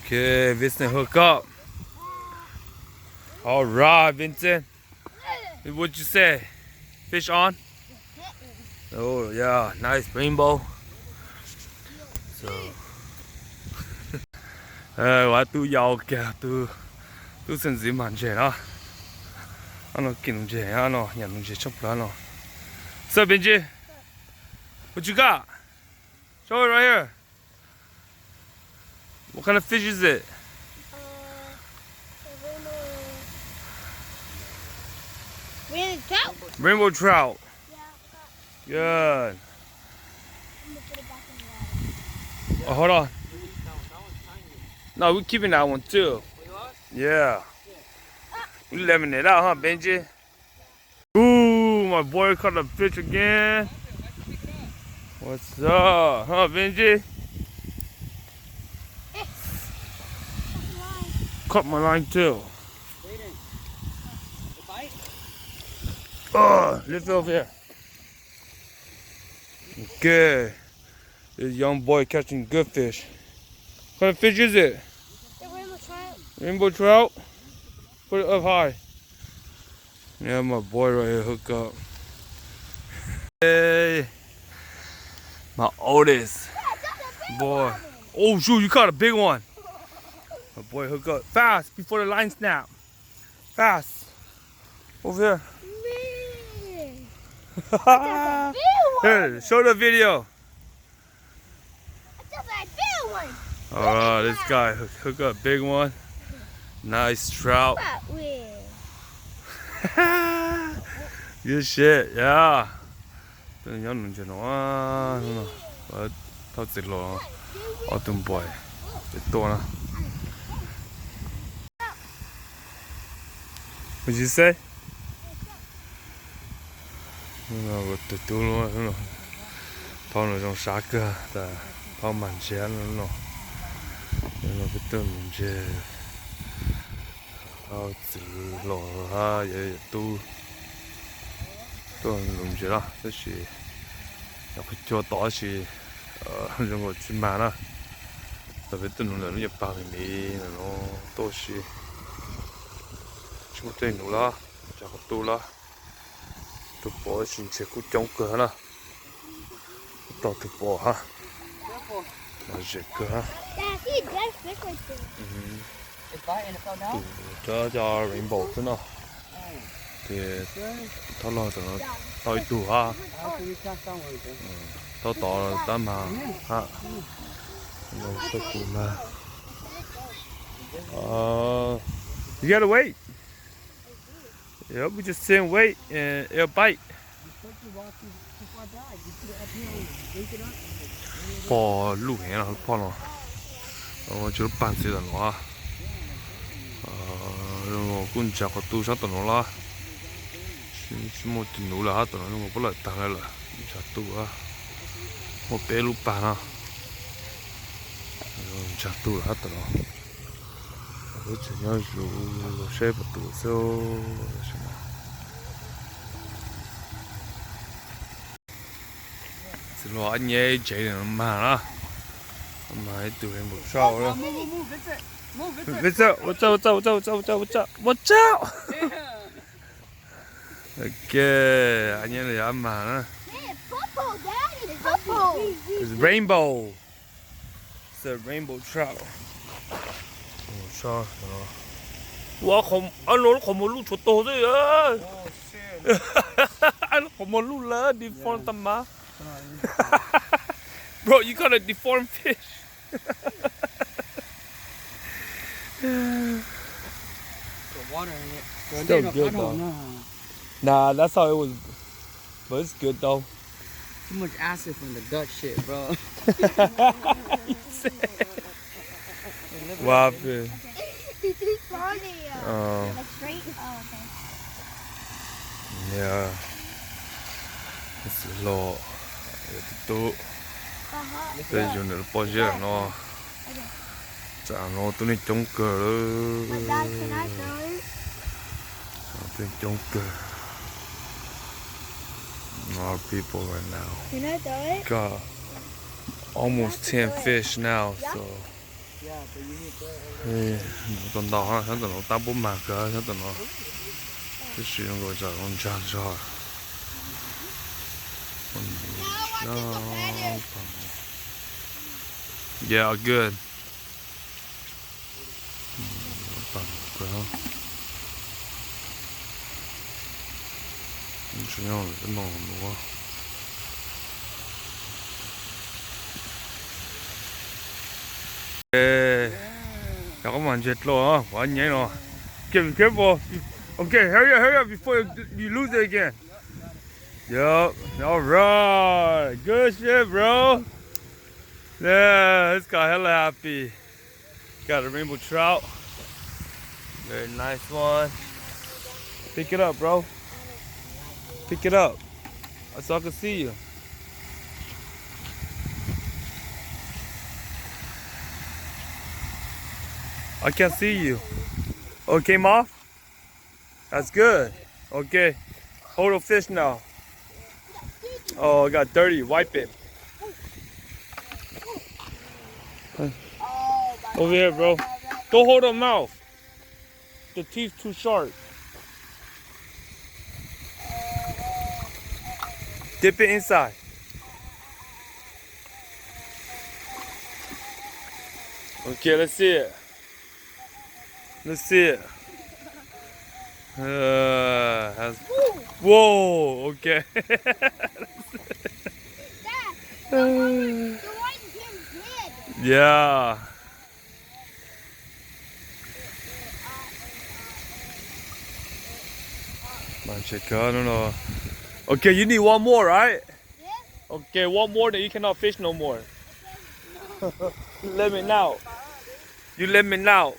Okay, Vincent, hook up. All right, Vincent. What'd you say? Fish on? Oh yeah, nice rainbow. So,我都有嘅，都甚至蠻正啊。ano kinung je ano yanung je chop ano. So Benji, what you got? Show it right here. What kind of fish is it? Rainbow trout. Rainbow trout. Yeah. Good. I'm gonna put it back in the water. Oh, hold on. No, we're keeping that one too. Yeah. We leveling it out, huh, Benji? Ooh, my boy caught a fish again. What's up, huh, Benji? Caught my line too. Oh, lift it over here. Okay. This young boy catching good fish. What kind of fish is it? The rainbow trout. Rainbow trout? Put it up high. Yeah, my boy right here, hook up. Hey, my oldest boy. Oh shoot, you caught a big one. My boy, hook up. Fast, before the line snap. Fast. Over here. Here, show the video. Alright, this guy hook up big one. Nice trout. Good shit, yeah. Young boy. What'd you say? Phao nó trong sát cơ, ta phao mặn chén nó cái tôm mình chơi, phao chỉ lò ha, vậy tu mình chơi đó, tức là nhập cái chỗ đó thì trong cái chuyên màn á, đặc biệt tôm nó nhập bao nhiêu nó to xí, chúng tôi nấu lá, cho cái tu lá. Tụi bò xin sẽ cũng chống cửa nè, tao tụi bò ha, nó dễ cửa ha. Cho rainbow thế nào, thì tao lo tụi nó tao tụi ha, tao tao tao mà ha, nó sẽ tụi mà, you gotta wait. Yep, we just sit and wait and it'll bite. Bò lũ hẹn là bò nó, chỉ bán gì đó nó, rồi cũng chắc có tu sát nó là, chỉ một tí nữa là hết rồi, nó không lại tăng lại là, chắc tu à, một bé lũ bán à, chắc tu là hết rồi. Tôi chỉ nhớ rồi xe bắt đầu số xin lỗi anh nhé chạy được mà đó mà tụi em một sau đó what's up ok anh nhé là ăn mà đó it's rainbow, it's a rainbow trout. Sao? Wow, không, anh nói không một lũ chuột to thế à? Anh không một lũ lớn, deformed tầm má. Bro, you got a deformed fish. Water in it. Still good though. Nah, that's how it was. But it's good though. Too much acid from the gut shit, bro. Wow, fish. Yeah. It's a lot. Đây dùng để bỏ ra nó. Chả nó tôi nên chống cờ đó. Tôi chống cờ. A lot of people right now. Can I do it? Got almost 10 fish now, so Yeah, but you need that. 哎，等到哈，想等到打不满个，想等到，这是用个叫我们家叫，Yeah, good. 个，这样子弄多。Come on, jet low, huh? One year, no. Okay, be careful. Okay, hurry up before you lose it again. Yup. All right. Good shit, bro. Yeah, this guy hella happy. Got a rainbow trout. Very nice one. Pick it up, bro. Pick it up. So I can see you. I can't see you. Oh, it came off? That's good. Okay. Hold the fish now. Oh, it got dirty. Wipe it. Over here, bro. Don't hold the mouth. The teeth too sharp. Dip it inside. Okay, let's see it. Let's see it. Whoa, okay. Dad, the one Jim did. Yeah. I don't know. Okay, you need one more, right? Yeah. Okay, one more, then you cannot fish no more. Let me know. You let me know.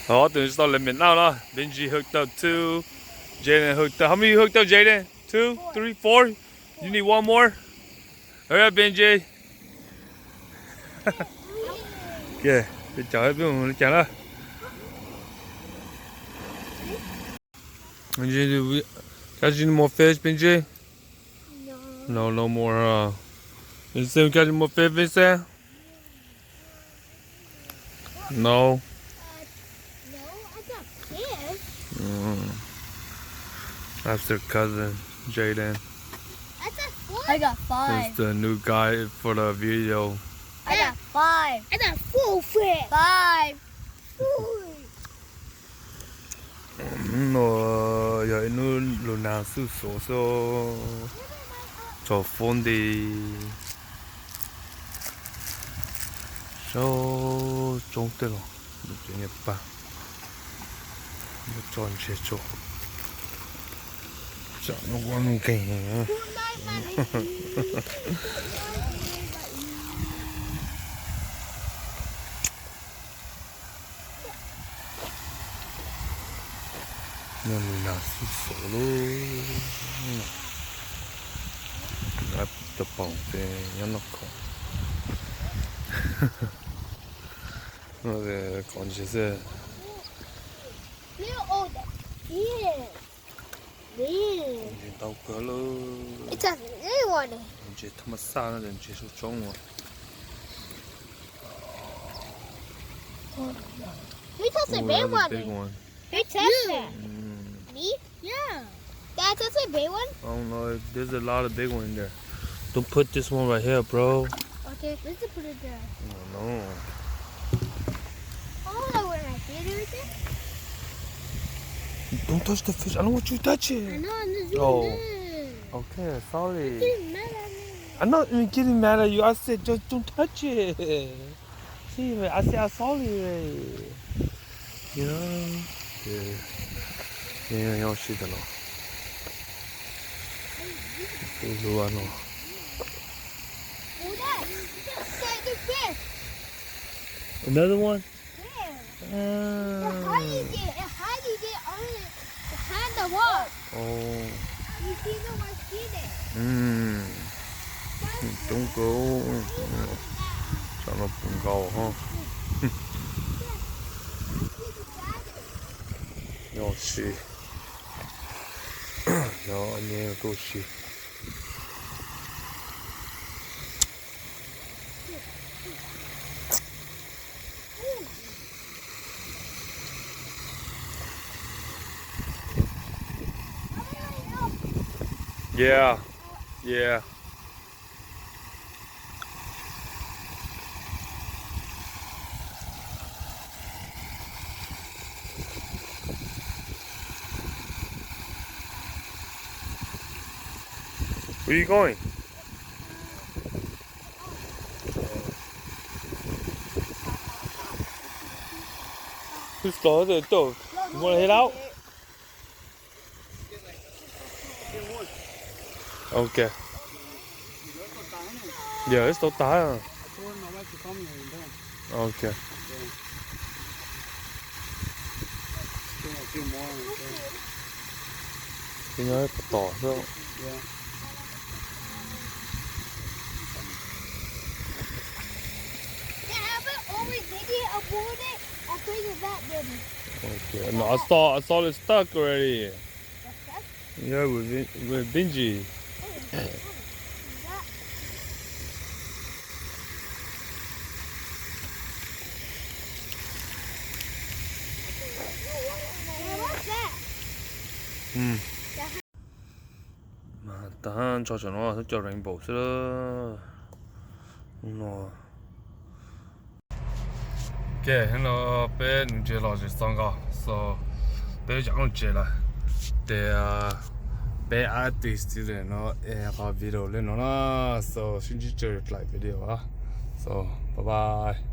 Oh, then just let me know, lah. Benji hooked up 2. Jaden hooked up. How many you hooked up, Jaden? 2, 3, 4? You need one more? Hurry up, Benji. Okay, bây giờ mình chả là. Benji, catch any more fish, Benji? No. No more. Is there catching more fish, Vincent? No. No, I got fish. That's their cousin, Jaden. I got 4. I got 5. It's the new guy for the video. I got 5. I got 4 fish. 5. Nó giờ nó lúc nào sự số cho phone đi số trong tên rồi được chuyện nhập ba nó tròn chế chỗ chọn nó quan cảnh nó là sự số luôn ngáp tập bóng thì nó không nó còn chỉ là Little older. Yeah. Yeah. tàu cỡ luôn It's a little one. chỉ thầm xa nó chỉ số trong rồi Who touched the big one? big one. Who touched that? Me? Yeah. Dad touched the big one? I don't know. There's a lot of big ones in there. Don't put this one right here, bro. Okay, let's just put it there. I don't know. Oh, no, we're not here, right there? Don't touch the fish. I don't want you to touch I it. know, I'm just doing Oh. this. Okay, sorry. Getting mad at me. I'm not even getting mad at you. I said just don't touch it. See, man, I said I'm sorry. You know? Yeah. Yeah, you see the law. Oh, Dad, that's the fish. Another one? Yeah. It hiding it on behind the wall. Oh. You see the one sitting. Don't go. Cho nó cũng go, huh? No, see. No, I need to go see. Yeah. Yeah. Where you going? Who's slow the dog? You wanna head out? Okay. Yeah, it's so tired. I told my wife to come here and then. Okay. Still a few more. You know, it's tỏ so. Yeah. Yeah, but always did it aboard it. I think that didn't. Okay. No, I saw it stuck already. Yeah, with Benji. What's that? Mà tán cho nó cho rainbow sữa. Nó. Okay, hello, bé你接老师上课，so bé讲了接了，对啊，bé artist 的喏，个 video 的喏啦，so 星期九来 video 啊，so 拜拜。